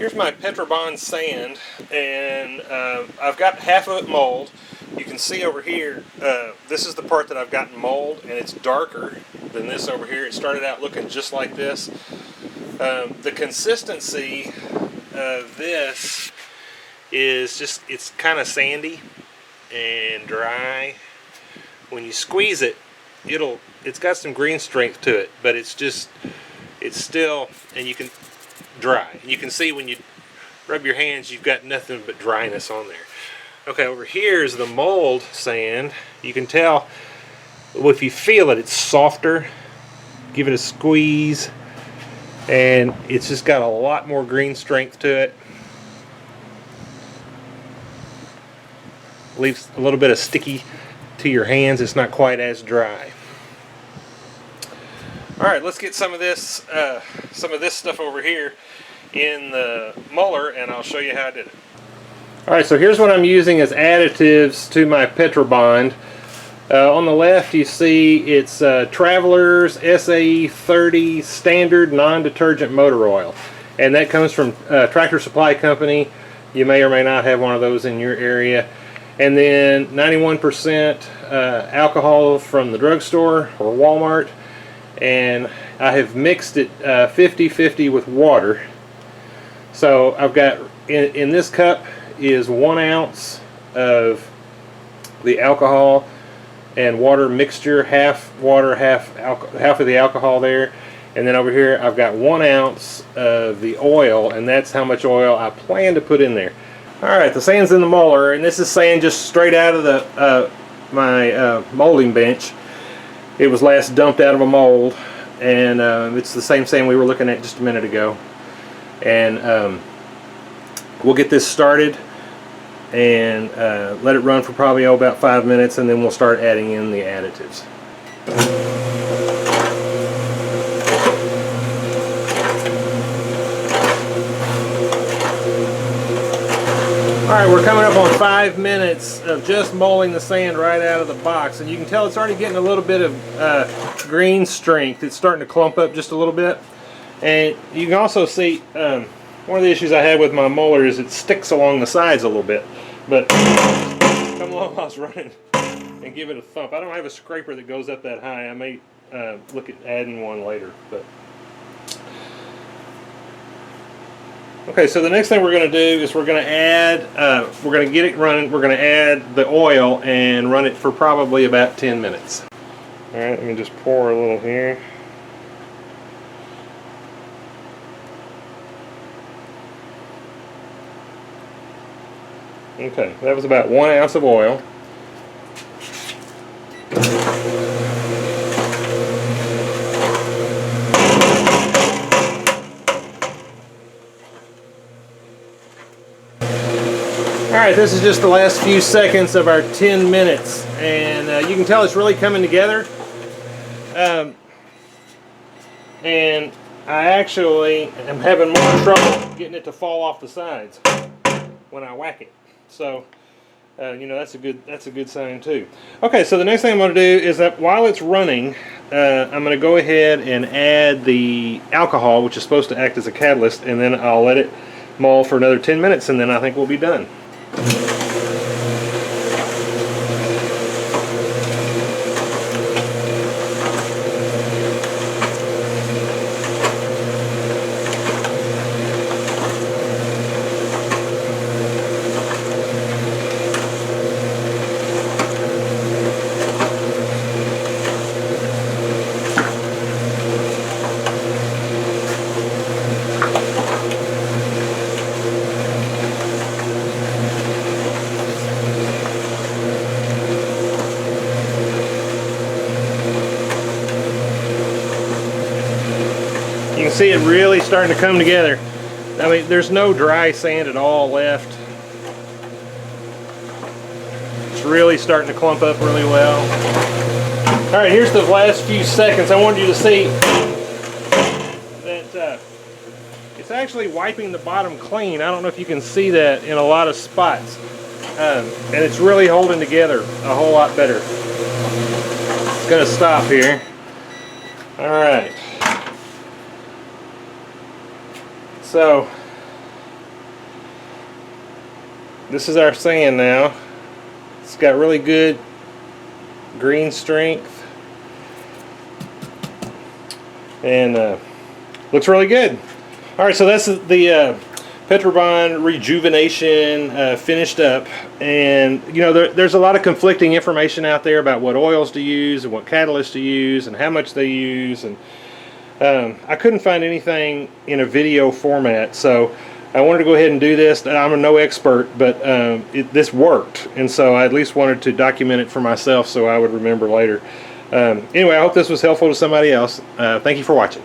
Here's my Petrobond sand, and I've got half of it mold. You can see over here, this is the part that I've gotten mold, and it's darker than this over here. It started out looking just like this. The consistency of this is just, it's kind of sandy and dry. When you squeeze it, it's got some green strength to it, but it's still, and you can dry. You can see when you rub your hands, you've got nothing but dryness on there. Okay, over here is the mold sand. You can tell, if you feel it, it's softer. Give it a squeeze, and it's just got a lot more green strength to it. Leaves a little bit of sticky to your hands. It's not quite as dry. All right, let's get some of this stuff over here in the muller, and I'll show you how I did it. All right, so here's what I'm using as additives to my Petrobond. On the left, you see it's Traveler's SAE 30 standard non-detergent motor oil, and that comes from Tractor Supply Company. You may or may not have one of those in your area. And then 91% alcohol from the drugstore or Walmart. And I have mixed it 50-50 with water. So I've got, in this cup is 1 ounce of the alcohol and water mixture, half water, half of the alcohol there. And then over here I've got 1 ounce of the oil, and that's how much oil I plan to put in there. Alright, the sand's in the muller, and this is sand just straight out of the my molding bench. It was last dumped out of a mold, and it's the same sand we were looking at just a minute ago. And we'll get this started and let it run for probably about 5 minutes, and then we'll start adding in the additives. Alright, we're coming up on 5 minutes of just molding the sand right out of the box, and you can tell it's already getting a little bit of green strength. It's starting to clump up just a little bit. And you can also see, one of the issues I had with my muller is it sticks along the sides a little bit. But come along while I was running and give it a thump. I don't have a scraper that goes up that high. I may look at adding one later. But okay, so the next thing we're going to do is we're going to add, we're going to get it running, we're going to add the oil and run it for probably about 10 minutes. Alright, let me just pour a little here. Okay, that was about 1 ounce of oil. Alright, this is just the last few seconds of our 10 minutes, and you can tell it's really coming together. And I actually am having more trouble getting it to fall off the sides when I whack it. So, you know, that's a good sign too. Okay, so the next thing I'm going to do is that while it's running, I'm going to go ahead and add the alcohol, which is supposed to act as a catalyst, and then I'll let it mull for another 10 minutes, and then I think we'll be done. You can see it really starting to come together. I mean, there's no dry sand at all left. It's really starting to clump up really well. Alright, here's the last few seconds. I wanted you to see that it's actually wiping the bottom clean. I don't know if you can see that in a lot of spots. And it's really holding together a whole lot better. It's going to stop here. Alright. So, this is our sand now. It's got really good green strength and looks really good. Alright, so that's the Petrobond Rejuvenation finished up, and you know there's a lot of conflicting information out there about what oils to use and what catalysts to use and how much they use, and I couldn't find anything in a video format, so I wanted to go ahead and do this. I'm no expert, but this worked, and so I at least wanted to document it for myself so I would remember later. Anyway, I hope this was helpful to somebody else. Thank you for watching.